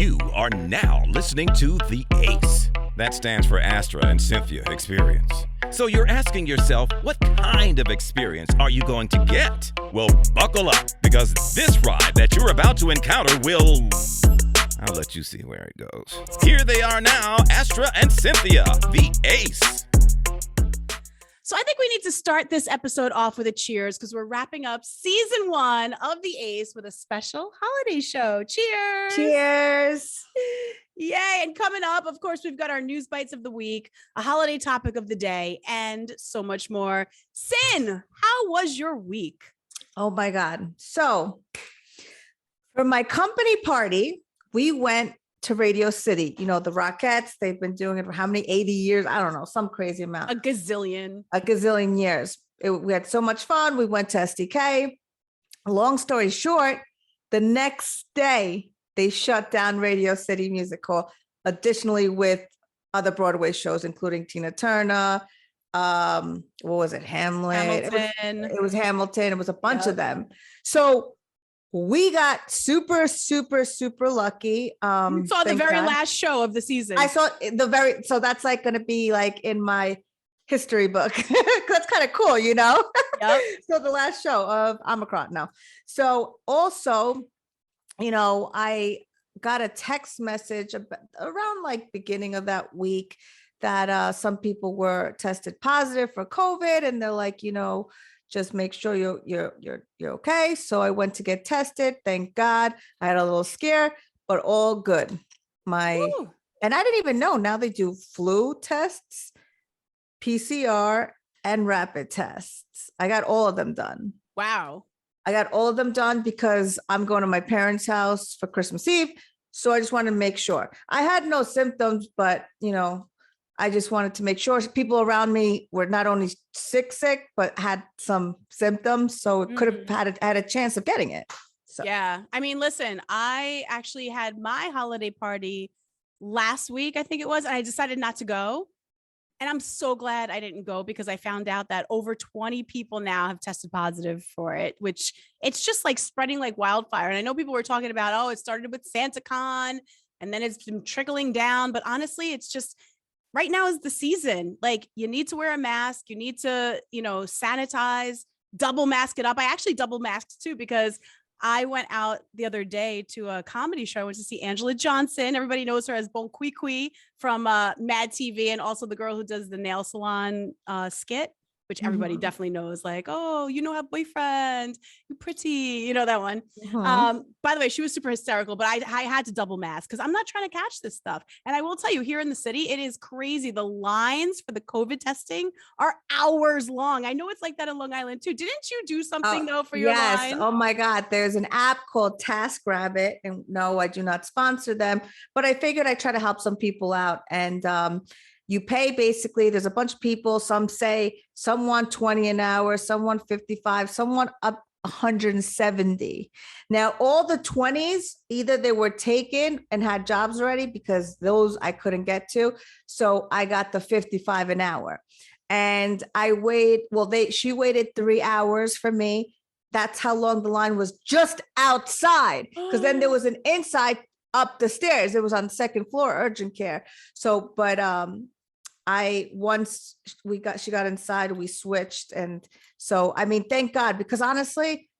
You are now listening to The ACE. That stands for Astra and Cynthia Experience. So you're asking yourself, what kind of experience are you going to get? Well, buckle up, because this ride that you're about to encounter will... I'll let you see where it goes. Here they are now, Astra and Cynthia, The ACE. So I think we need to start this episode off with a cheers because we're wrapping up season 1 of The Ace with a special holiday show. Cheers. Cheers. Yay. And coming up, of course, we've got our news bites of the week, a holiday topic of the day, and so much more. Sin, how was your week? Oh my God. So for my company party, we went to Radio City. You know, the Rockettes, they've been doing it for how many, 80 years? I don't know, some crazy amount. A gazillion years. We had so much fun. We went to SDK. Long story short, the next day, they shut down Radio City Music Hall, additionally with other Broadway shows, including Tina Turner. What was it? Hamilton. It was Hamilton. It was a bunch of them. So we got super, super, super lucky. You saw the very last show of the season. I saw so that's like going to be like in my history book. That's kind of cool, you know? Yep. So the last show of Omicron. No. So also, you know, I got a text message around like beginning of that week that some people were tested positive for COVID, and they're like, you know, just make sure you're okay. So I went to get tested. Thank God. I had a little scare, but all good. And I didn't even know, now they do flu tests, PCR, and rapid tests. I got all of them done. Wow. I got all of them done because I'm going to my parents' house for Christmas Eve. So I just wanted to make sure. I had no symptoms, but you know, I just wanted to make sure people around me were not only sick, but had some symptoms. So it could have had a chance of getting it. So. Yeah. I mean, listen, I actually had my holiday party last week, I think it was, and I decided not to go. And I'm so glad I didn't go because I found out that over 20 people now have tested positive for it, which it's just like spreading like wildfire. And I know people were talking about, oh, it started with SantaCon and then it's been trickling down. But honestly, it's just, right now is the season. Like, you need to wear a mask. You need to, you know, sanitize, double mask it up. I actually double masked too, because I went out the other day to a comedy show. I went to see Angela Johnson. Everybody knows her as Bon Qui Qui from Mad TV, and also the girl who does the nail salon skit, which everybody definitely knows, like, oh, you know, have boyfriend, you pretty, you know, that one. By the way, she was super hysterical, but I had to double mask because I'm not trying to catch this stuff. And I will tell you, here in the city, it is crazy. The lines for the COVID testing are hours long. I know it's like that in Long Island too. Didn't you do something though for your line? Oh my God. There's an app called TaskRabbit, and no, I do not sponsor them, but I figured I'd try to help some people out. And you pay basically, there's a bunch of people, some say, some want 20 an hour, some want 55, some want up 170. Now, all the 20s, either they were taken and had jobs already, because those I couldn't get to. So I got the 55 an hour. And she waited 3 hours for me. That's how long the line was just outside. Because then there was an inside up the stairs. It was on the second floor, urgent care. So, but once she got inside, we switched. And so, I mean, thank God, because honestly,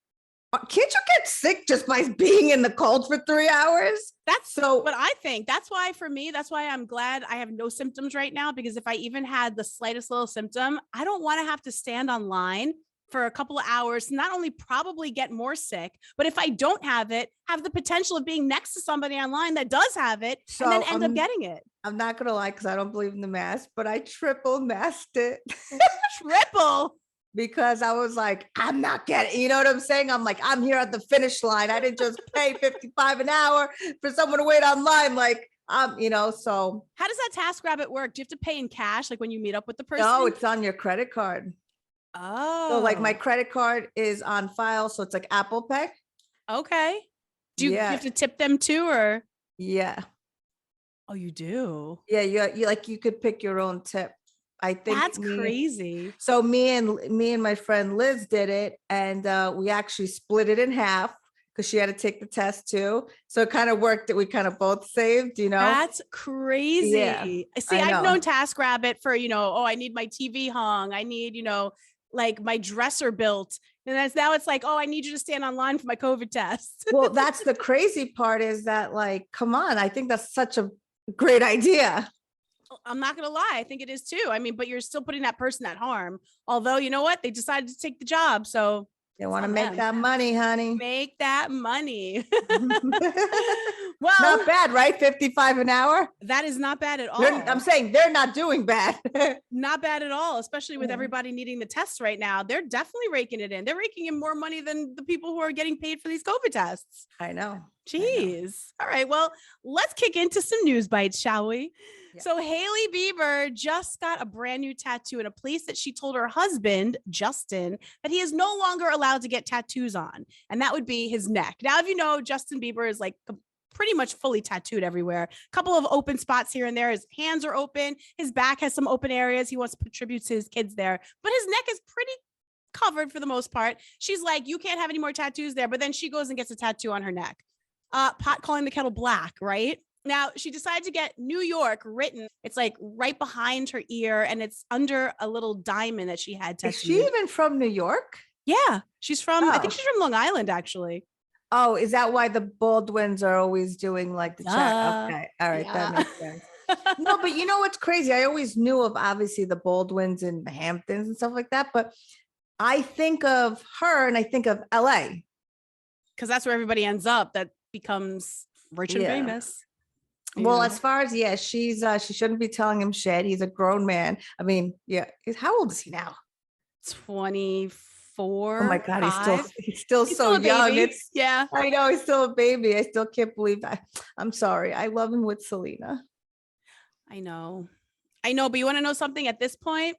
can't you get sick just by being in the cold for 3 hours? That's so what I think. That's why for me, that's why I'm glad I have no symptoms right now, because if I even had the slightest little symptom, I don't want to have to stand online for a couple of hours, not only probably get more sick, but if I don't have it, have the potential of being next to somebody online that does have it, and then end up getting it. I'm not going to lie, because I don't believe in the mask, but I triple masked it. Triple? Because I was like, I'm not getting, you know what I'm saying? I'm like, I'm here at the finish line. I didn't just pay 55 an hour for someone to wait online. Like, you know, so. How does that TaskRabbit work? Do you have to pay in cash? Like when you meet up with the person? No, it's on your credit card. Oh. So like my credit card is on file. So it's like Apple Pay. Okay. Do you have to tip them too, or? Yeah. Oh, you do? Yeah. You could pick your own tip. I think that's crazy. So me and my friend Liz did it, and we actually split it in half. because she had to take the test too. So it kind of worked that we kind of both saved, That's crazy. Yeah, See, I I've know. known TaskRabbit for, oh, I need my TV hung. I need, like my dresser built. And now it's like, oh, I need you to stand online for my COVID test. Well, that's the crazy part is that like, come on, I think that's such a great idea. I'm not going to lie. I think it is too. I mean, but you're still putting that person at harm. Although, you know what? They decided to take the job. So They want to on make them. that money, honey. Make that money. Well, not bad, right? 55 an hour. That is not bad at all. I'm saying they're not doing bad. Not bad at all, especially with Yeah. everybody needing the tests right now. They're definitely raking it in. They're raking in more money than the people who are getting paid for these COVID tests. I know. Jeez. All right. Well, let's kick into some news bites, shall we? Yeah. So Hailey Bieber just got a brand new tattoo in a place that she told her husband, Justin, that he is no longer allowed to get tattoos on. And that would be his neck. Now, if you know, Justin Bieber is like pretty much fully tattooed everywhere. A couple of open spots here and there. His hands are open. His back has some open areas. He wants to put tribute to his kids there, but his neck is pretty covered for the most part. She's like, you can't have any more tattoos there. But then she goes and gets a tattoo on her neck. Pot calling the kettle black, right? Now she decided to get New York written. It's like right behind her ear and it's under a little diamond that she had tattooed. Is she even from New York? Yeah, she's from, I think Oh. she's from Long Island, actually. Oh, is that why the Baldwins are always doing like the check? Duh. Okay. All right. Yeah. That makes sense. No, but you know what's crazy? I always knew of obviously the Baldwins and the Hamptons and stuff like that. But I think of her and I think of LA. Because that's where everybody ends up that becomes rich and Yeah. famous. Well, Yeah. as far as, yeah, she shouldn't be telling him shit. He's a grown man. I mean, yeah. How old is he now? 24. Oh my God. He's 5. still He's so still a young. baby. Yeah. I know he's still a baby. I still can't believe that. I'm sorry. I love him with Selena. I know, but you want to know something? At this point,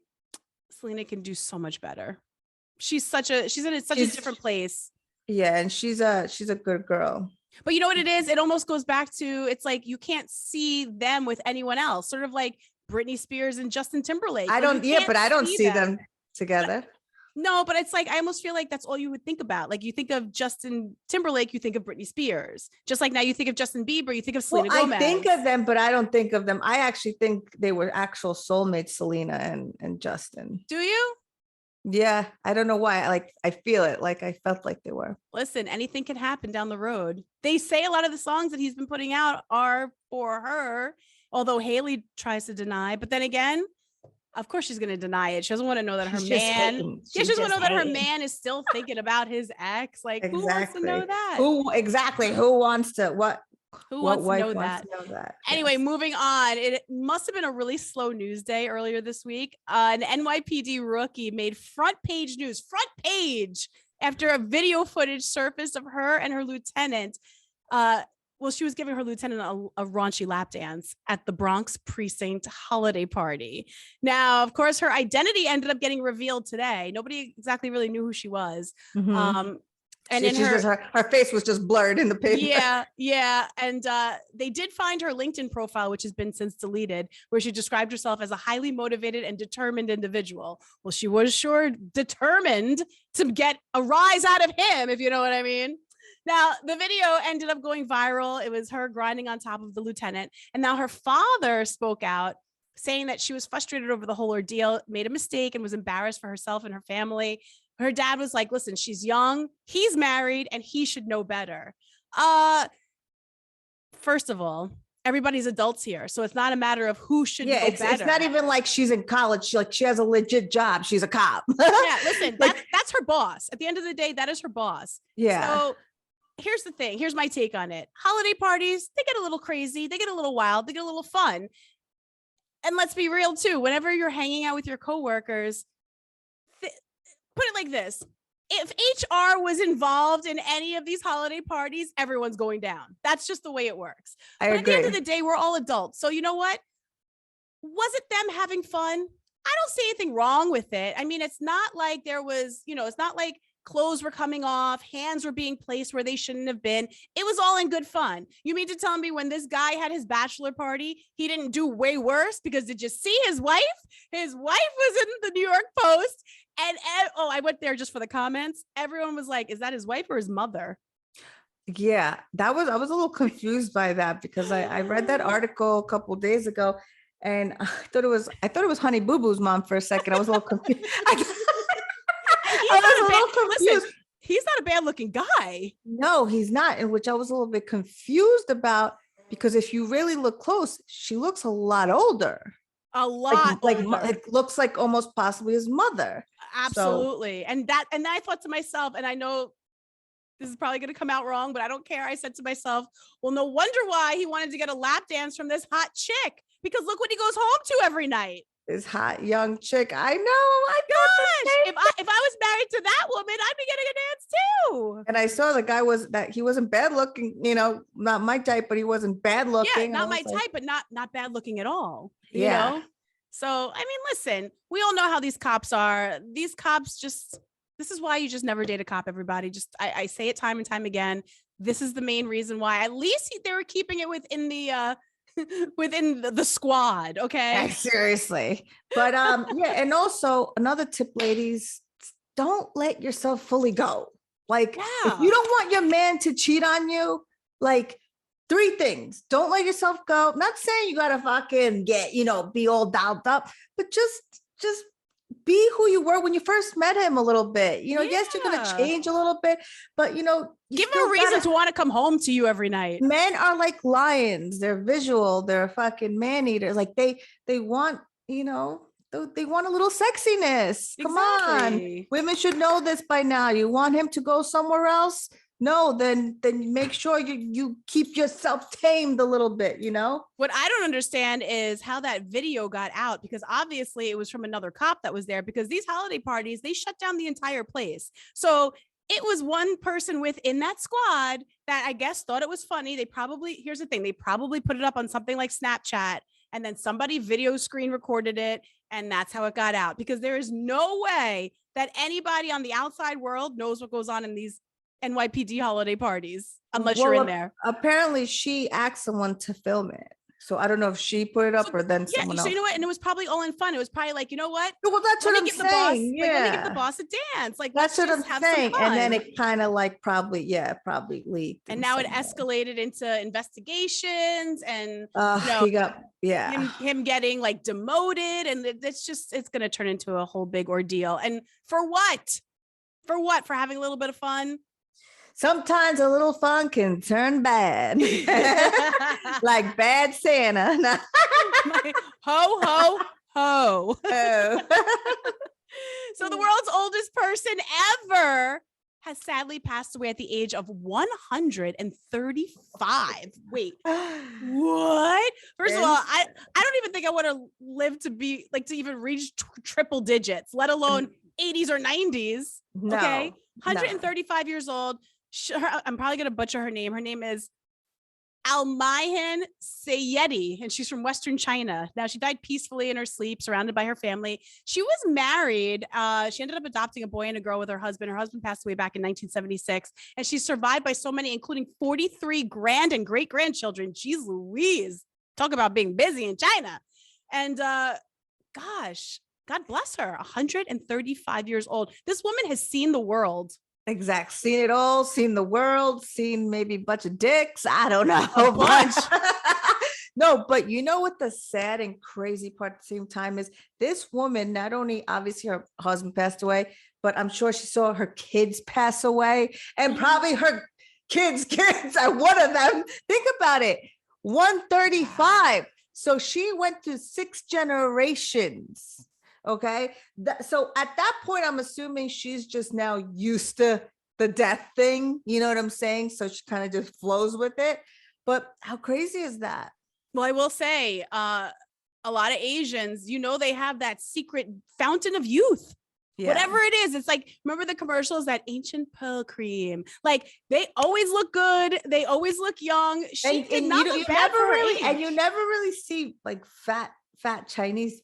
Selena can do so much better. She's in such a different place. Yeah, and she's a good girl. But you know what it is? It almost goes back to, it's like you can't see them with anyone else. Sort of like Britney Spears and Justin Timberlake. I don't see them together. No, but it's like, I almost feel like that's all you would think about. Like you think of Justin Timberlake, you think of Britney Spears. Just like now you think of Justin Bieber, you think of Selena Gomez. I think of them, but I don't think of them. I actually think they were actual soulmates, Selena and Justin. Do you? Yeah, I don't know why. I feel it. Like I felt like they were. Listen, anything can happen down the road. They say a lot of the songs that he's been putting out are for her, although Hailey tries to deny. But then again, of course she's going to deny it. She doesn't want to know that her man. She doesn't want to know that her man is still thinking about his ex. Like, who wants to know that? Who wants to what? Who What wants to wife know wants that? to know that? Anyway, Yes. moving on. It must have been a really slow news day earlier this week. An NYPD rookie made front page news, after a video footage surfaced of her and her lieutenant. She was giving her lieutenant a raunchy lap dance at the Bronx precinct holiday party. Now, of course, her identity ended up getting revealed today. Nobody exactly really knew who she was. Mhm. And She's in her, just, her face was just blurred in the paper. yeah. And they did find her LinkedIn profile, which has been since deleted, where she described herself as a highly motivated and determined individual. Well, she was sure determined to get a rise out of him, if you know what I mean. Now, the video ended up going viral. It was her grinding on top of the lieutenant. And now her father spoke out, saying that she was frustrated over the whole ordeal, made a mistake, and was embarrassed for herself and her family. Her dad was like, listen, she's young, he's married, and he should know better. First of all, everybody's adults here. So it's not a matter of who should know better. It's not even like she's in college. She has a legit job. She's a cop. Yeah, listen, that's her boss. At the end of the day, that is her boss. Yeah. So here's the thing. Here's my take on it. Holiday parties, they get a little crazy. They get a little wild. They get a little fun. And let's be real too. Whenever you're hanging out with your coworkers, put it like this. If HR was involved in any of these holiday parties, everyone's going down. That's just the way it works. I But agree. at the end of the day, we're all adults. So you know what? Was it them having fun? I don't see anything wrong with it. I mean, it's not like there was, it's not like clothes were coming off, hands were being placed where they shouldn't have been. It was all in good fun. You mean to tell me when this guy had his bachelor party, he didn't do way worse? Because did you see his wife? His wife was in the New York Post. And I went there just for the comments. Everyone was like, is that his wife or his mother? Yeah, I was a little confused by that because I read that article a couple days ago, and I thought it was Honey Boo Boo's mom for a second. I was a little confused. And I he's was not a a bad, little listen, confused. he's not a bad looking guy. No, he's not, in which I was a little bit confused about because if you really look close, she looks a lot older. A lot older. It looks like almost possibly his mother. So Absolutely. And I thought to myself, and I know this is probably going to come out wrong, but I don't care. I said to myself, well, no wonder why he wanted to get a lap dance from this hot chick, because look what he goes home to every night. this hot young chick. I know. I thought the Gosh, same. if I was married to that woman, I'd be getting a dance too. And I saw the guy he wasn't bad looking, not my type, but he wasn't bad looking. Yeah, not I my was like, type, but not bad looking at all. You Yeah. know? So I mean, listen, we all know how these cops are. These cops this is why you just never date a cop, everybody. Just I say it time and time again. This is the main reason why. At least they were keeping it within the within the squad. Okay. Seriously. But yeah, and also another tip, ladies, don't let yourself fully go. Like if you don't want your man to cheat on you, like 3 things. Don't let yourself go. Not saying you gotta fucking get, be all dialed up, but just be who you were when you first met him a little bit. Yes, you're gonna change a little bit, but you give him a reason to want to come home to you every night. Men are like lions. They're visual. They're fucking man eaters. Like they want, they want a little sexiness. Come on. Women should know this by now. You want him to go somewhere else? No, then make sure you keep yourself tamed a little bit, What I don't understand is how that video got out, because obviously it was from another cop that was there, because these holiday parties, they shut down the entire place. So it was one person within that squad that I guess thought it was funny. Here's the thing, they probably put it up on something like Snapchat, and then somebody video screen recorded it, and that's how it got out, because there is no way that anybody on the outside world knows what goes on in these NYPD holiday parties unless you're in there. Apparently she asked someone to film it. So I don't know if she put it up or then someone else. So you know what? And it was probably all in fun. It was probably like, you know what? Well, that's what I'm saying. Let me give the boss a dance. Like, that's what I'm saying. And then it kind of like probably leaked. And now it escalated into investigations and he got him getting like demoted, and it's gonna turn into a whole big ordeal. And for what? For having a little bit of fun? Sometimes a little fun can turn bad. Like bad Santa. Ho, ho, ho. So the world's oldest person ever has sadly passed away at the age of 135. Wait, what? First of all, I don't even think I want to live to be like to even reach triple digits, let alone 80s or 90s. No, okay. 135 years old. I'm probably going to butcher her name. Her name is Almayan Sayedi, and she's from Western China. Now, she died peacefully in her sleep, surrounded by her family. She was married. She ended up adopting a boy and a girl with her husband. Her husband passed away back in 1976, and she's survived by so many, including 43 grand and great grandchildren. Jeez Louise, talk about being busy in China. And gosh, God bless her. 135 years old. This woman has seen the world. Exactly. Seen it all, seen the world, seen maybe a bunch of dicks. I don't know. A bunch. No, but you know what the sad and crazy part at the same time is? This woman, not only obviously her husband passed away, but I'm sure she saw her kids pass away and probably her kids are one of them. Think about it. 135. So she went through 6 generations. Okay. So at that point, I'm assuming she's just now used to the death thing. You know what I'm saying? So she kind of just flows with it. But how crazy is that? Well, I will say a lot of Asians, they have that secret fountain of youth. Yeah. Whatever it is, it's like, remember the commercials, that ancient pearl cream? Like, they always look good. They always look young. She did not look bad for her age. And you never really see like fat Chinese,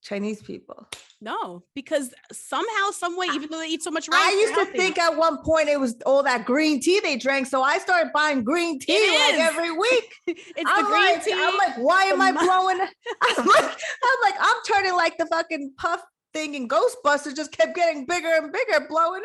Chinese people. No, because somehow, some way, even though they eat so much rice, I used to think at one point it was all that green tea they drank. So I started buying green tea like every week. It's the green tea. I'm like, why am I blowing? I'm turning like the fucking puff thing in Ghostbusters, just kept getting bigger and bigger, blowing.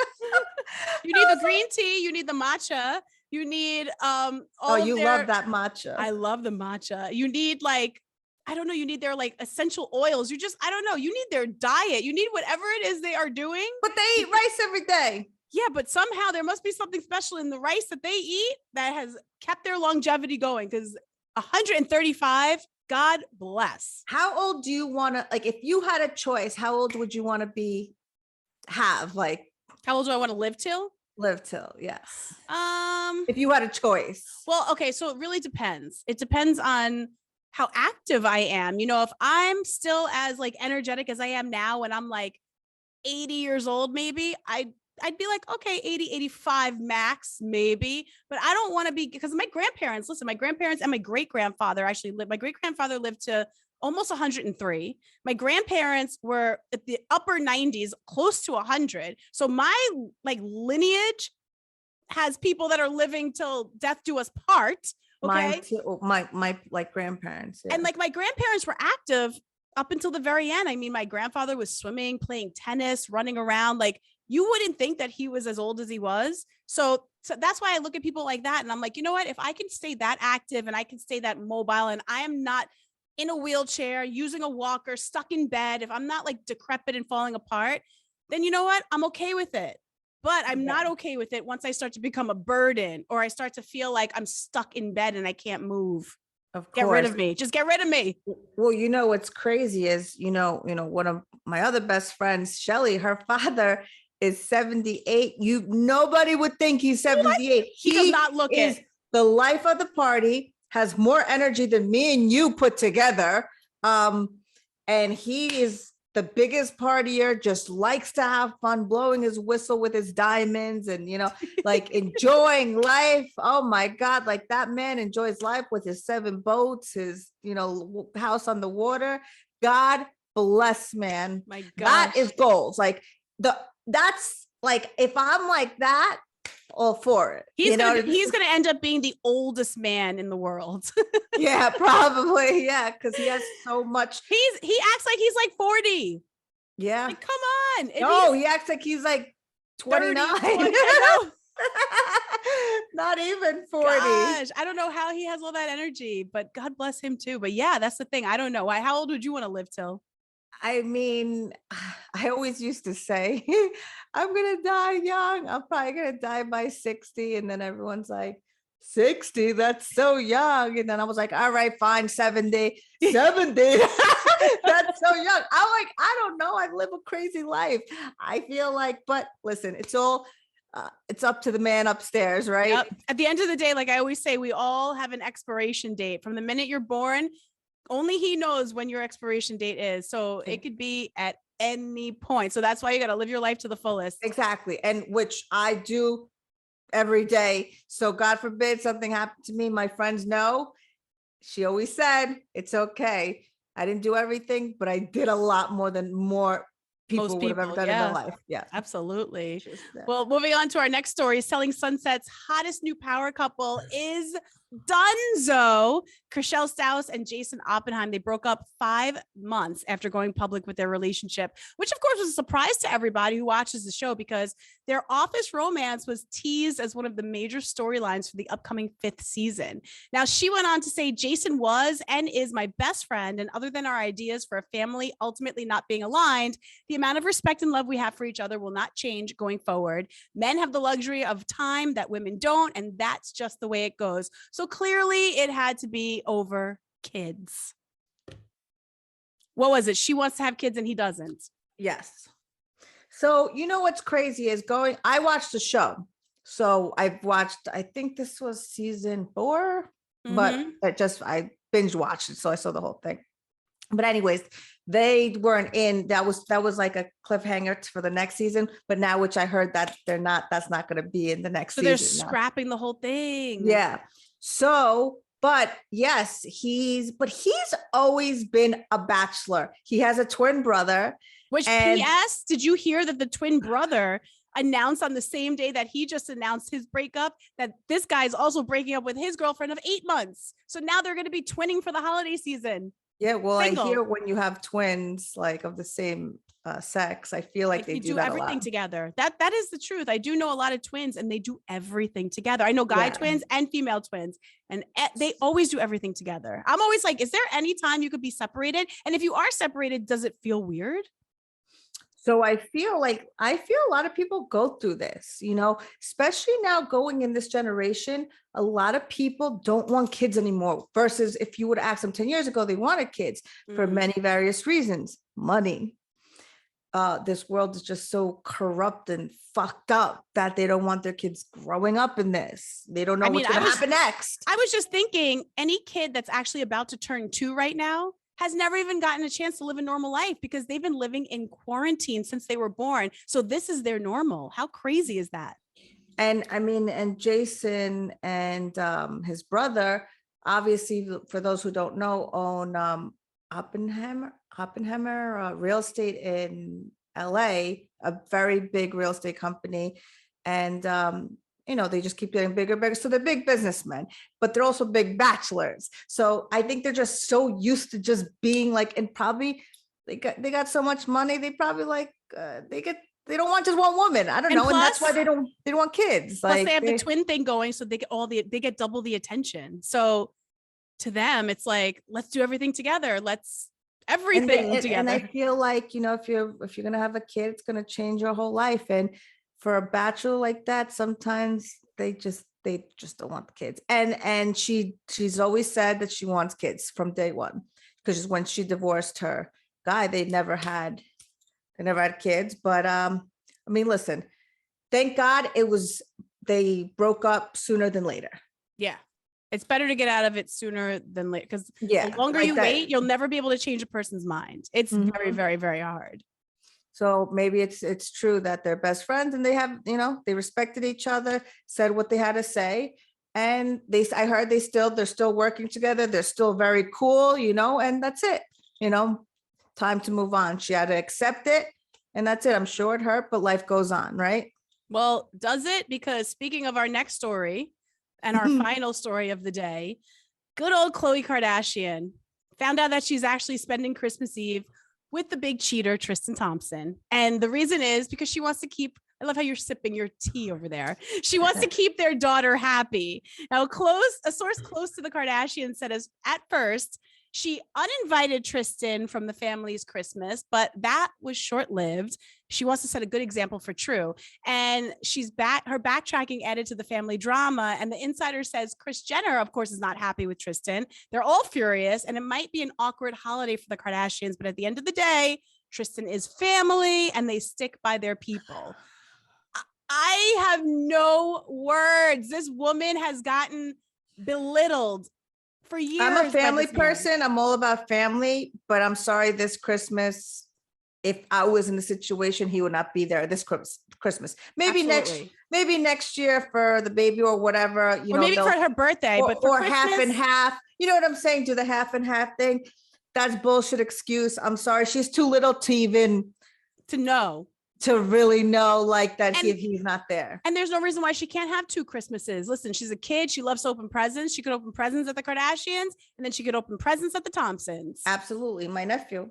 You need the green tea. You need the matcha. You need Oh, you love that matcha. I love the matcha. You need like, I don't know, you need their like essential oils. I don't know, you need their diet. You need whatever it is they are doing. But they eat rice every day. Yeah, but somehow there must be something special in the rice that they eat that has kept their longevity going, because 135, God bless. How old do you want to, like, if you had a choice, how old would you want to like, How old do I want to live till? Live till, yes. If you had a choice. Well, okay, so it really depends. It depends on how active I am. You know, if I'm still as like energetic as I am now when I'm like 80 years old, maybe I'd be like, okay, 80, 85 max, maybe. But I don't want to be, because my grandparents and my great-grandfather actually lived. My great-grandfather lived to almost 103. My grandparents were at the upper 90s, close to 100. So my like lineage has people that are living till death do us part. Okay. Mine too. My like grandparents. Yeah. And like my grandparents were active up until the very end. I mean, my grandfather was swimming, playing tennis, running around. Like, you wouldn't think that he was as old as he was. So that's why I look at people like that and I'm like, you know what? If I can stay that active and I can stay that mobile and I am not in a wheelchair, using a walker, stuck in bed, if I'm not like decrepit and falling apart, then you know what? I'm okay with it. But I'm not okay with it once I start to become a burden, or I start to feel like I'm stuck in bed and I can't move. Of course. Get rid of me. Just get rid of me. Well, you know, what's crazy is, you know, one of my other best friends, Shelly, her father is 78. Nobody would think he's 78. He does not look is it. The life of the party, has more energy than me and you put together. And he is the biggest partier, just likes to have fun, blowing his whistle with his diamonds and, you know, like enjoying life. Oh my God, like that man enjoys life with his 7 boats, his, you know, house on the water. God bless, man. My God. That is goals. Like that's like, if I'm like that, all for it. He's gonna end up being the oldest man in the world. Yeah, probably. Yeah, because he has so much. He acts like he's like 40. Yeah. Like, come on. No, he acts like he's like 29. 30, Not even 40. Gosh, I don't know how he has all that energy, but God bless him too. But yeah, that's the thing. I don't know. How old would you want to live till? I mean, I always used to say, I'm going to die young. I'm probably going to die by 60. And then everyone's like, 60? That's so young. And then I was like, all right, fine, 70. 70? That's so young. I'm like, I don't know. I live a crazy life. I feel like, but listen, it's all, it's up to the man upstairs, right? Yep. At the end of the day, like I always say, we all have an expiration date. From the minute you're born, only he knows when your expiration date is. So it could be at any point. So that's why you got to live your life to the fullest. Exactly. And which I do every day. So God forbid something happened to me. My friends know. She always said, it's okay. I didn't do everything, but I did a lot more than people would have ever done in their life. Yeah, absolutely. Well, moving on to our next story, Selling Sunset's hottest new power couple is Dunzo. Chriselle Staus and Jason Oppenheim, they broke up 5 months after going public with their relationship, which of course was a surprise to everybody who watches the show because their office romance was teased as one of the major storylines for the upcoming 5th season. Now, she went on to say, Jason was and is my best friend, and other than our ideas for a family ultimately not being aligned, the amount of respect and love we have for each other will not change going forward. Men have the luxury of time that women don't, and that's just the way it goes. So clearly it had to be over kids. What was it? She wants to have kids and he doesn't. Yes. So, you know, what's crazy is I watched the show. So I've watched, I think this was season 4, but I binge watched it. So I saw the whole thing. But anyways, they weren't in, that was like a cliffhanger for the next season, but now, which I heard that that's not going to be in the next season. They're scrapping the whole thing. Yeah. So, but yes, he's always been a bachelor. He has a twin brother. Which P.S., did you hear that the twin brother announced on the same day that he just announced his breakup, that this guy is also breaking up with his girlfriend of 8 months. So now they're going to be twinning for the holiday season. Yeah, well, I Single. hear when you have twins like of the same sex, I feel like they you do do that a everything lot. together. That is the truth. I do know a lot of twins and they do everything together. I know guy Yeah. twins and female twins, and they always do everything together. I'm always like, is there any time you could be separated? And if you are separated, does it feel weird? So I feel a lot of people go through this, especially now going in this generation. A lot of people don't want kids anymore versus if you would ask them 10 years ago, they wanted kids for many various reasons. Money. This world is just so corrupt and fucked up that they don't want their kids growing up in this. They don't know what's going to happen next. I was just thinking any kid that's actually about to turn 2 right now has never even gotten a chance to live a normal life because they've been living in quarantine since they were born. So this is their normal. How crazy is that? And I mean, and Jason and his brother, obviously, for those who don't know, own Oppenheimer real estate in LA, a very big real estate company. And they just keep getting bigger and bigger. So they're big businessmen, but they're also big bachelors. So I think they're just so used to just being like, and probably they got so much money, they probably they don't want just one woman. I don't know. And that's why they don't want kids. Plus they have the twin thing going. So they get double the attention. So to them, it's like, let's do everything together. Let's everything together. And I feel like, if you're going to have a kid, it's going to change your whole life. And for a bachelor like that, sometimes they just don't want the kids. And she's always said that she wants kids from day one, because when she divorced her guy, they never had kids. But I mean, listen, thank God they broke up sooner than later. Yeah. It's better to get out of it sooner than later, because the longer you wait, you'll never be able to change a person's mind. It's very, very, very hard. So maybe it's true that they're best friends and they have, they respected each other, said what they had to say. And I heard they're still working together. They're still very cool, and that's it, time to move on. She had to accept it and that's it. I'm sure it hurt, but life goes on, right? Well, does it? Because speaking of our next story and our final story of the day, good old Khloe Kardashian found out that she's actually spending Christmas Eve with the big cheater, Tristan Thompson. And the reason is because she wants to keep, I love how you're sipping your tea over there. She wants to keep their daughter happy. Now, a source close to the Kardashians said at first, she uninvited Tristan from the family's Christmas, but that was short-lived. She wants to set a good example for True. And her backtracking added to the family drama. And the insider says Kris Jenner, of course, is not happy with Tristan. They're all furious, and it might be an awkward holiday for the Kardashians. But at the end of the day, Tristan is family and they stick by their people. I have no words. This woman has gotten belittled for years. I'm a family person. I'm all about family, but I'm sorry, this Christmas, if I was in the situation, he would not be there this Christmas. Maybe next year for the baby or whatever, or maybe for her birthday, or half and half. You know what I'm saying? Do the half and half thing. That's bullshit excuse. I'm sorry. She's too little to even to really know like that he's not there. And there's no reason why she can't have 2 Christmases. Listen, she's a kid. She loves to open presents. She could open presents at the Kardashians, and then she could open presents at the Thompsons. Absolutely. My nephew,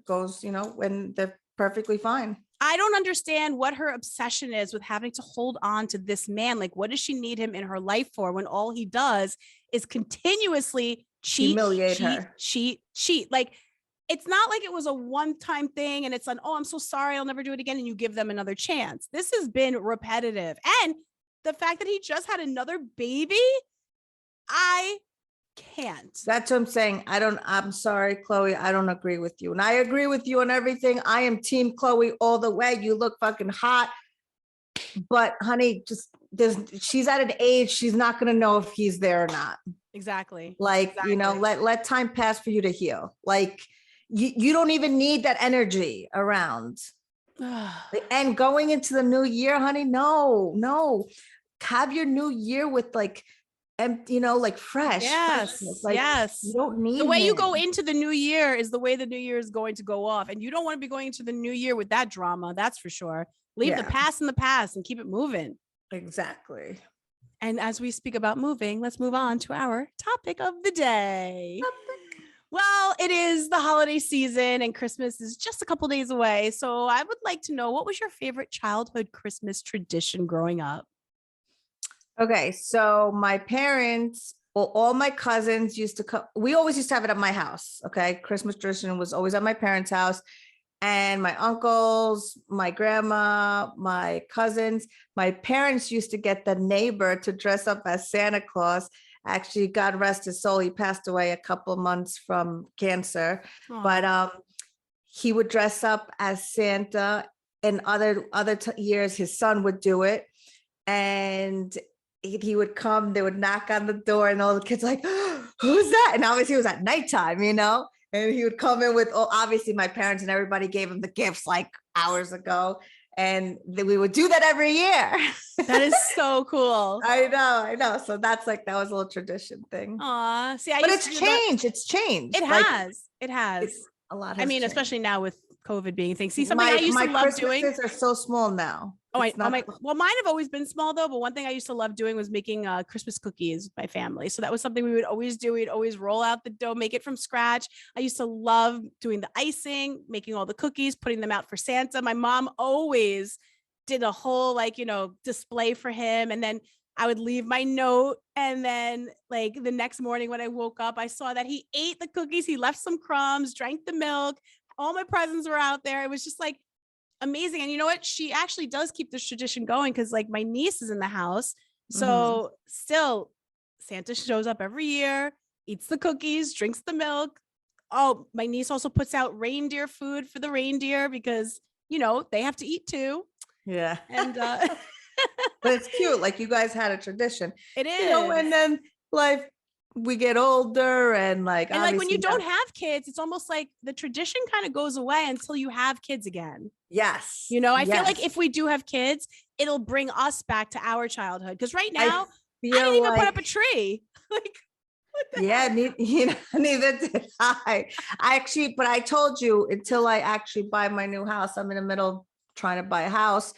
goes, when they're perfectly fine. I don't understand what her obsession is with having to hold on to this man. Like, what does she need him in her life for when all he does is continuously humiliate her. Cheat. Like, it's not like it was a one-time thing and it's like, oh, I'm so sorry, I'll never do it again. And you give them another chance. This has been repetitive. And the fact that he just had another baby, I can't. That's what I'm saying. I'm sorry, Khloe. I don't agree with you. And I agree with you on everything. I am team Khloe all the way. You look fucking hot. But honey, she's at an age, she's not going to know if he's there or not. Exactly. Let time pass for you to heal. Like, you don't even need that energy around. And going into the new year, honey, no. Have your new year with fresh. Yes. Yes. You don't need the way you go into the new year is the way the new year is going to go off. And you don't want to be going into the new year with that drama. That's for sure. Leave the past in the past and keep it moving. Exactly. And as we speak about moving, let's move on to our topic of the day. Well, it is the holiday season and Christmas is just a couple days away. So I would like to know, what was your favorite childhood Christmas tradition growing up? Okay, so my parents, well, all my cousins used to come. We always used to have it at my house. Okay, Christmas tradition was always at my parents' house, and my uncles, my grandma, my cousins. My parents used to get the neighbor to dress up as Santa Claus. Actually, God rest his soul, he passed away a couple months from cancer, but he would dress up as Santa. And years, his son would do it, and he would come, they would knock on the door, and all the kids like, who's that? And obviously it was at nighttime, and he would come in with, obviously my parents and everybody gave him the gifts like hours ago. And we would do that every year. That is so cool. I know. So that's like, that was a little tradition thing. Aw, see, But it's changed. It's changed. It has. It has. A lot. I mean, changed. especially now with COVID being a thing. See, something I used to love doing. Christmases are so small now. Well, mine have always been small though. But one thing I used to love doing was making Christmas cookies with my family. So that was something we would always do. We'd always roll out the dough, make it from scratch. I used to love doing the icing, making all the cookies, putting them out for Santa. My mom always did a whole display for him. And then I would leave my note. And then like the next morning when I woke up, I saw that he ate the cookies. He left some crumbs, drank the milk. All my presents were out there. It was just like amazing. And you know what? She actually does keep this tradition going because like my niece is in the house. So still Santa shows up every year, eats the cookies, drinks the milk. Oh, my niece also puts out reindeer food for the reindeer because, they have to eat too. Yeah. And but it's cute. Like you guys had a tradition. It is. And then we get older and like when you don't have kids, it's almost like the tradition kind of goes away until you have kids again. Yes. I feel like if we do have kids, it'll bring us back to our childhood. Because right now, I didn't even put up a tree. Neither did I. But I told you, until I actually buy my new house, I'm in the middle of trying to buy a house.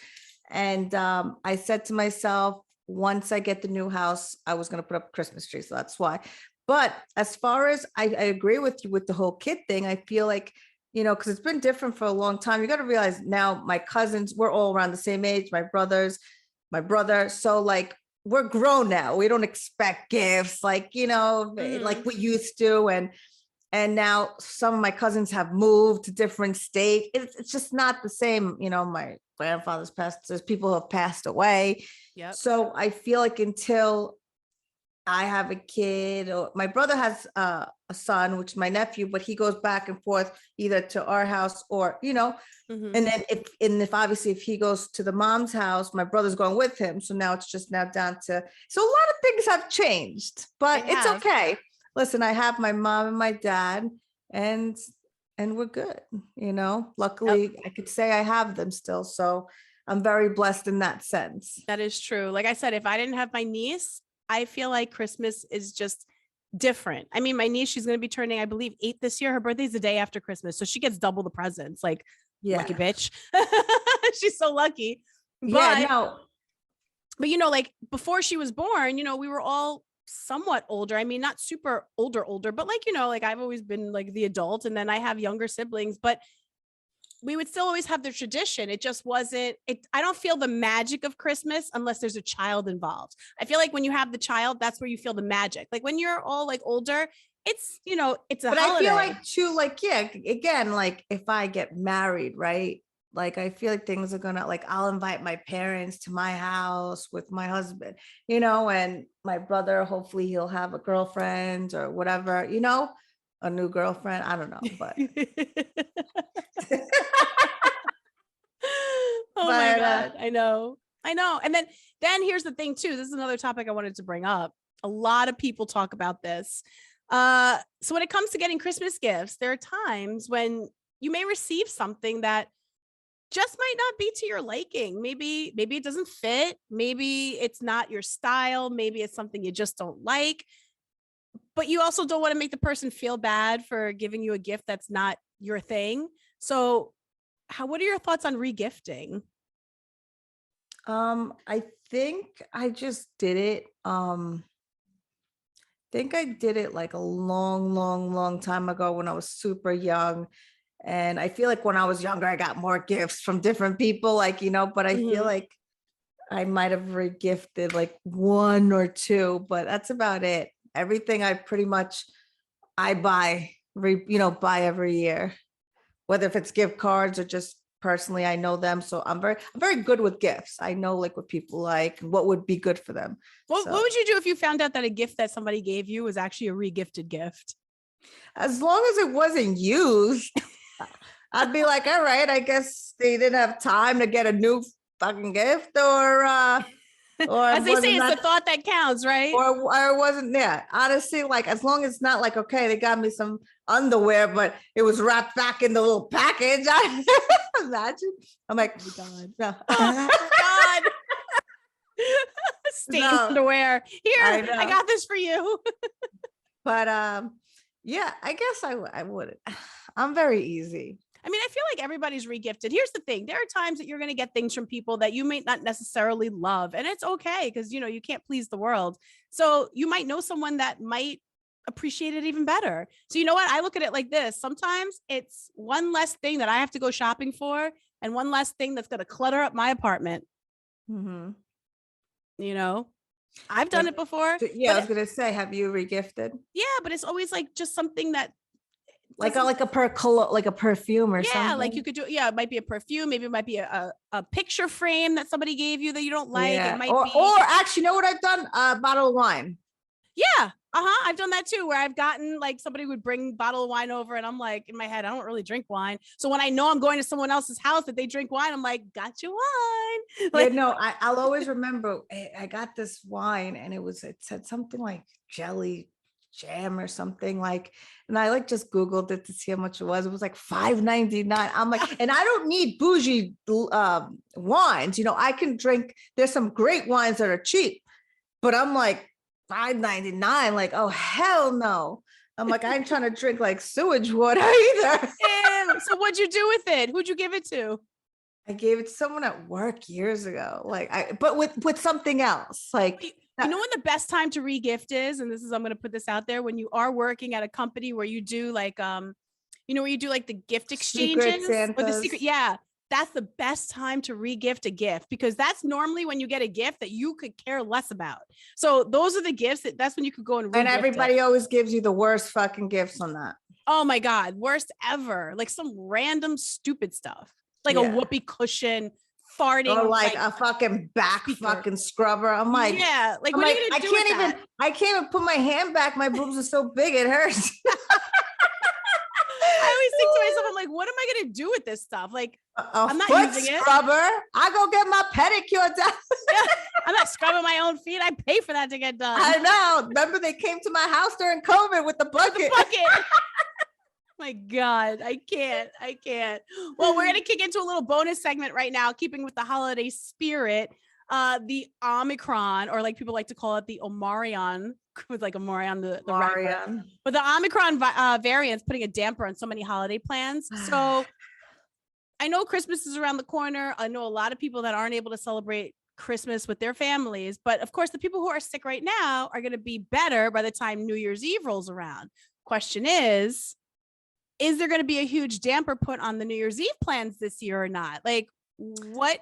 And I said to myself, once I get the new house, I was going to put up a Christmas tree. So that's why. But as far as I agree with you with the whole kid thing, I feel like, because it's been different for a long time. You got to realize now my cousins, we're all around the same age, my brother. So like, we're grown now. We don't expect gifts like we used to. And now some of my cousins have moved to different states. It's just not the same. My grandfather's passed. There's people who have passed away. Yep. So I feel like until I have a kid, or my brother has a son, which is my nephew, but he goes back and forth either to our house or, and then if he goes to the mom's house, my brother's going with him. So now it's just down to, so a lot of things have changed, but it's okay. Listen, I have my mom and my dad and we're good. Luckily I could say I have them still. So I'm very blessed in that sense. That is true. Like I said, if I didn't have my niece, I feel like Christmas is just different. I mean, my niece, she's going to be turning, I believe, 8 this year. Her birthday's the day after Christmas. So she gets double the presents. Like, lucky bitch. She's so lucky. But before she was born, we were all somewhat older. I mean, not super older, but I've always been like the adult, and then I have younger siblings, but we would still always have the tradition. It just wasn't I don't feel the magic of Christmas unless there's a child involved. I feel like when you have the child, that's where you feel the magic. Like when you're all like older, it's it's a but holiday. I feel like too, again, if I get married, right? Like, I feel like things are gonna, I'll invite my parents to my house with my husband, and my brother, hopefully he'll have a girlfriend or whatever, a new girlfriend. I don't know, but. My God. I know. And then here's the thing too. This is another topic I wanted to bring up. A lot of people talk about this. So when it comes to getting Christmas gifts, there are times when you may receive something that just might not be to your liking. Maybe it doesn't fit. Maybe it's not your style. Maybe it's something you just don't like, but you also don't want to make the person feel bad for giving you a gift that's not your thing. So what are your thoughts on regifting? I think I just did it. Think I did it like a long time ago when I was super young. And I feel like when I was younger, I got more gifts from different people, like, but I feel Mhm. like I might have regifted like one or two, but that's about it. Everything I pretty much I buy, buy every year, whether if it's gift cards or just personally, I know them. So I'm very good with gifts. I know like what people like and what would be good for them. What So would you do if you found out that a gift that somebody gave you was actually a regifted gift? as long as it wasn't used, I'd be like, all right, I guess they didn't have time to get a new fucking gift or As they say, wasn't it's the that thought that counts, right? or wasn't there. Honestly, like as long as it's not like, okay, they got me some underwear, but it was wrapped back in the little package. I imagine. I'm like, Oh my God. no. Oh God. Stained No, underwear. Here, I I know. got this for you. But yeah, I guess I wouldn't. I'm very easy. I mean, I feel like everybody's regifted. Here's the thing. There are times that you're going to get things from people that you may not necessarily love. And it's okay because, you can't please the world. So you might know someone that might appreciate it even better. So you know what? I look at it like this. Sometimes it's one less thing that I have to go shopping for and one less thing that's going to clutter up my apartment. Mm-hmm. I've done it before. Yeah, I was gonna say, have you regifted? Yeah, but it's always like just something that Like a perfume or something. like you could do, it might be a perfume, maybe it might be a picture frame that somebody gave you that you don't like. Yeah. It might or, be or actually, you know what I've done? A bottle of wine. yeah. I've done that too, where I've gotten like somebody would bring a bottle of wine over and I'm like in my head, I don't really drink wine. So when I know I'm going to someone else's house that they drink wine, I'm like, got you wine. Like, Yeah, no, I'll always remember I got this wine and it said something like jelly jam or something like, and I like just Googled it to see how much it was. It was like $5.99. I'm like, and I don't need bougie wines. I can drink, there's some great wines that are cheap, but I'm like $5.99, like, oh hell no. I'm like, I ain't trying to drink like sewage water either. ew. So what'd you do with it? Who'd you give it to? I gave it to someone at work years ago, but with something else. Like, You know when the best time to regift is, and I'm going to put this out there, when you are working at a company where you do like, where you do like the gift exchanges or the secret. Yeah. That's the best time to regift a gift because that's normally when you get a gift that you could care less about. So those are the gifts that's when you could go and regift and everybody always gives you the worst fucking gifts on that. Oh my God. Worst ever. Like some random stupid stuff, like a whoopee cushion, farting. Or like a fucking back fucking scrubber. I'm like, yeah. Like, what are you going to do with that? I can't even put my hand back. My boobs are so big, it hurts. I always think to myself, I'm like, what am I going to do with this stuff? Like, I'm not using scrubber. I go get my pedicure done. Yeah, I'm not scrubbing my own feet. I pay for that to get done. I know. Remember they came to my house during COVID with the bucket. My God, I can't. Well, we're going to kick into a little bonus segment right now, keeping with the holiday spirit. The Omicron, or like people like to call it the Omarion, with like Omarion, the rapper. But the Omicron variant's putting a damper on so many holiday plans. So I know Christmas is around the corner. I know a lot of people that aren't able to celebrate Christmas with their families, but of course the people who are sick right now are going to be better by the time New Year's Eve rolls around. Question is there going to be a huge damper put on the New Year's Eve plans this year or not? Like, what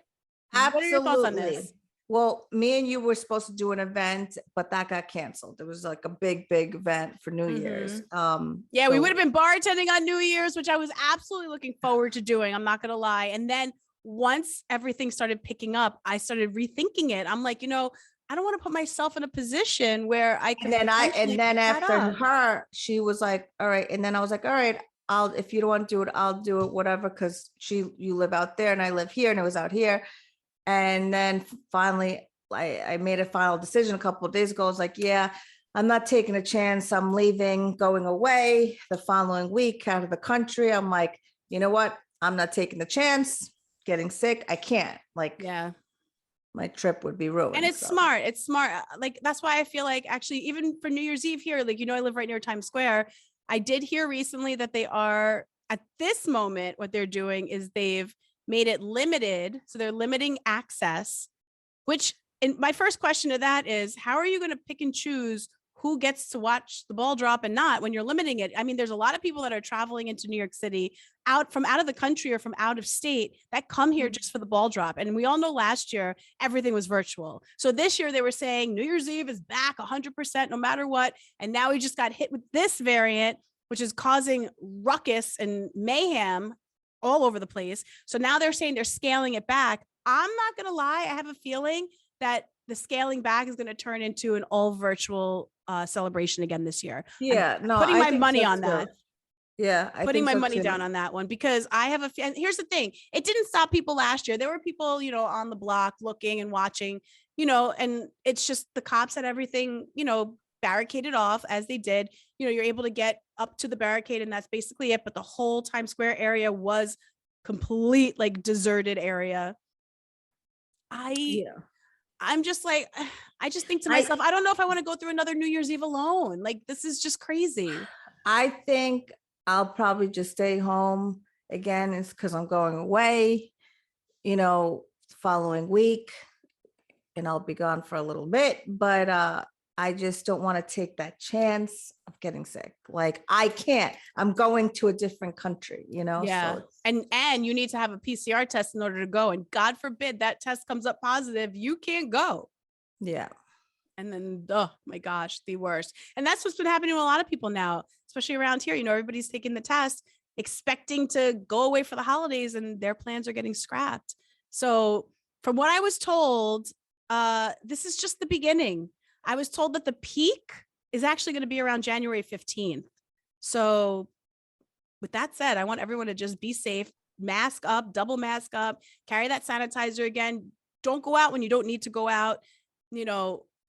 are your thoughts on this? Well, me and you were supposed to do an event, but that got canceled. There was like a big event for New Year's. Yeah, we would have been bartending on New Year's, which I was absolutely looking forward to doing. I'm not going to lie. And then once everything started picking up, I started rethinking it. I'm like, I don't want to put myself in a position where I can. And then after her, she was like, all right. And then I was like, all right, if you don't want to do it, I'll do it, whatever. Cause you live out there and I live here and it was out here. And then finally, I made a final decision a couple of days ago. I was like, yeah, I'm not taking a chance. I'm leaving, going away the following week out of the country. I'm like, you know what? I'm not taking the chance. Getting sick. I can't. Like, yeah, my trip would be ruined. And it's smart. It's smart. Like, that's why I feel like actually, even for New Year's Eve here, like, I live right near Times Square. I did hear recently that they are at this moment, what they're doing is they've made it limited. So they're limiting access, which and my first question to that is, how are you going to pick and choose who gets to watch the ball drop and not when you're limiting it? I mean, there's a lot of people that are traveling into New York City out of the country or from out of state that come here just for the ball drop. And we all know last year, everything was virtual. So this year they were saying New Year's Eve is back 100% no matter what. And now we just got hit with this variant, which is causing ruckus and mayhem all over the place. So now they're saying they're scaling it back. I'm not going to lie. I have a feeling that the scaling back is going to turn into an all virtual celebration again this year. Yeah, I'm no, putting I my think money so on too. that. Yeah, Putting my money down on that one, because I have and here's the thing. It didn't stop people last year. There were people, on the block looking and watching, and it's just the cops had everything, barricaded off as they did. You're able to get up to the barricade and that's basically it. But the whole Times Square area was complete, like deserted area. I'm just like, I just think to myself, I don't know if I want to go through another New Year's Eve alone. Like, this is just crazy. I think I'll probably just stay home again. It's because I'm going away, following week, and I'll be gone for a little bit. But I just don't want to take that chance of getting sick. Like, I can't. I'm going to a different country, Yeah. So and you need to have a PCR test in order to go. And God forbid that test comes up positive, you can't go. Yeah. And then, oh my gosh, the worst. And that's what's been happening to a lot of people now, especially around here. Everybody's taking the test, expecting to go away for the holidays, and their plans are getting scrapped. So from what I was told, this is just the beginning. I was told that the peak is actually going to be around January 15th. So with that said, I want everyone to just be safe, mask up, double mask up, carry that sanitizer again. Don't go out when you don't need to go out.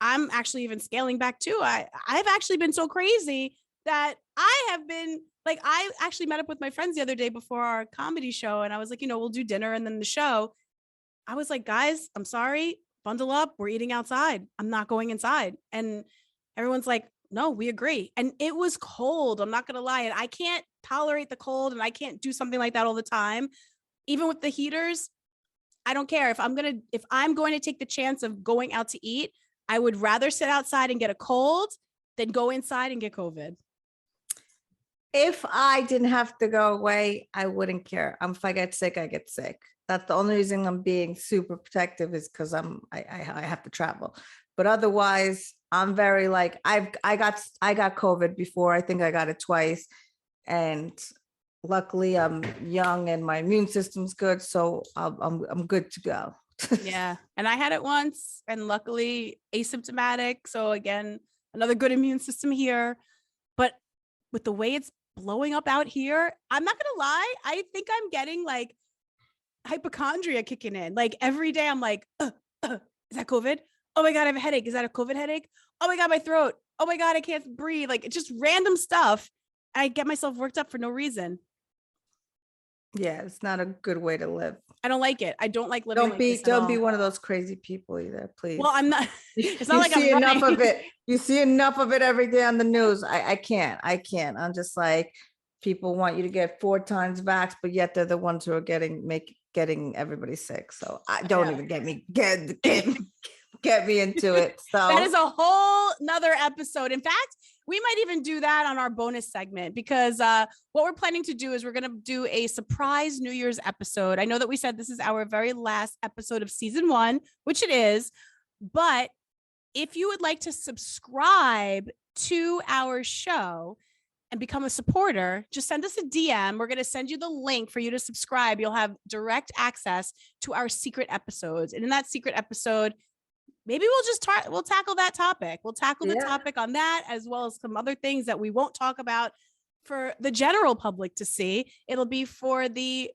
I'm actually even scaling back too. I've actually been so crazy that I have been like, I actually met up with my friends the other day before our comedy show. And I was like, we'll do dinner and then the show. I was like, guys, I'm sorry, bundle up. We're eating outside. I'm not going inside. And everyone's like, no, we agree. And it was cold. I'm not going to lie. And I can't tolerate the cold and I can't do something like that all the time. Even with the heaters, I don't care. If I'm going to take the chance of going out to eat, I would rather sit outside and get a cold than go inside and get COVID. If I didn't have to go away, I wouldn't care. If I get sick, I get sick. That's the only reason I'm being super protective, is because I have to travel. But otherwise, I'm very like, I got COVID before. I think I got it twice, and luckily I'm young and my immune system's good, so I'm good to go. Yeah, and I had it once, and luckily asymptomatic. So again, another good immune system here. But with the way it's blowing up out here, I'm not gonna lie, I think I'm getting like hypochondria kicking in. Like every day I'm like, is that COVID? Oh my God, I have a headache. Is that a COVID headache? Oh my God, my throat. Oh my God, I can't breathe. Like, it's just random stuff. I get myself worked up for no reason. Yeah, it's not a good way to live. I don't like it. I don't like living like this at Don't all. be one of those crazy people either, please. Well, I'm not. It's not you like see I'm enough running. of it. You see enough of it every day on the news. I can't. I'm just like, people want you to get 4 times vax, but yet they're the ones who are getting everybody sick. So I don't even get me into it. So that is a whole nother episode. In fact, we might even do that on our bonus segment, because what we're planning to do is we're going to do a surprise New Year's episode. I know that we said this is our very last episode of season 1, which it is, but if you would like to subscribe to our show and become a supporter, just send us a DM. We're going to send you the link for you to subscribe. You'll have direct access to our secret episodes. And in that secret episode, maybe we'll tackle that topic. We'll tackle the topic on that, as well as some other things that we won't talk about for the general public to see. It'll be for the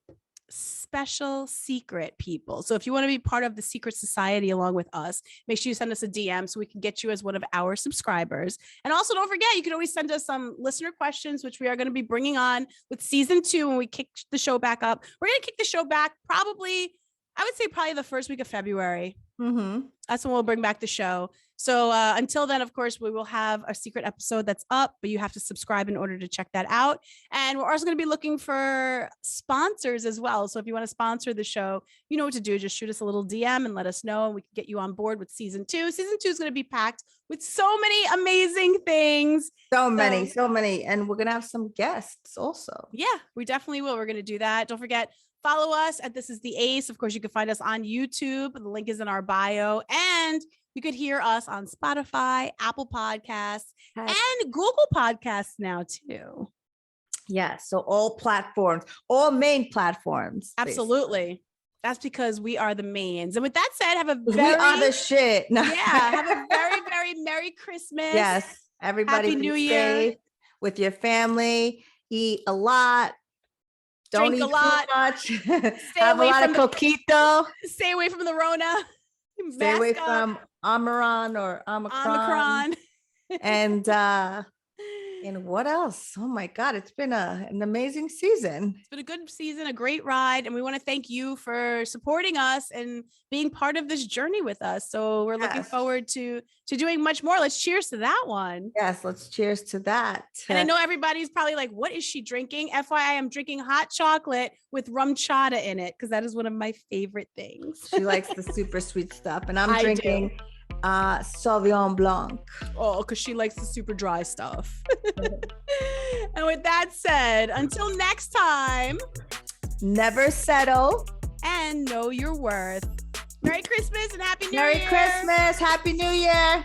special secret people. So if you want to be part of the secret society along with us, make sure you send us a DM so we can get you as one of our subscribers. And also, don't forget, you can always send us some listener questions, which we are going to be bringing on with season 2 when we kick the show back up. We're going to kick the show back probably I would say probably the first week of February. Mm-hmm. That's when we'll bring back the show. So until then, of course, we will have a secret episode that's up, but you have to subscribe in order to check that out. And we're also going to be looking for sponsors as well. So if you want to sponsor the show, you know what to do. Just shoot us a little DM and let us know, and we can get you on board with season 2. Season 2 is going to be packed with so many amazing things. So many. And we're going to have some guests also. Yeah, we definitely will. We're going to do that. Don't forget, follow us at This Is the Ace. Of course, you can find us on YouTube. The link is in our bio. And you could hear us on Spotify, Apple Podcasts, and Google Podcasts now too. Yeah, so all platforms, all main platforms. Absolutely. Basically. That's because we are the mains. And with that said, have a we are the shit. No. Yeah, have a very, very Merry Christmas. Yes, everybody Happy New Year. With your family. Eat a lot. Don't Drink eat a lot. too much. Have a lot of coquito. Stay away from the Rona. Stay away from Omicron or Omicron. And what else? Oh my God, it's been an amazing season. It's been a good season, a great ride. And we want to thank you for supporting us and being part of this journey with us. So we're looking forward to doing much more. Let's cheers to that one. Yes, let's cheers to that. And I know everybody's probably like, what is she drinking? FYI, I'm drinking hot chocolate with rum chata in it because that is one of my favorite things. She likes the super sweet stuff. And I'm drinking Sauvignon Blanc. Oh, because she likes the super dry stuff. And with that said, until next time, never settle and know your worth. Merry Christmas and Happy New Year. Merry Christmas. Happy New Year.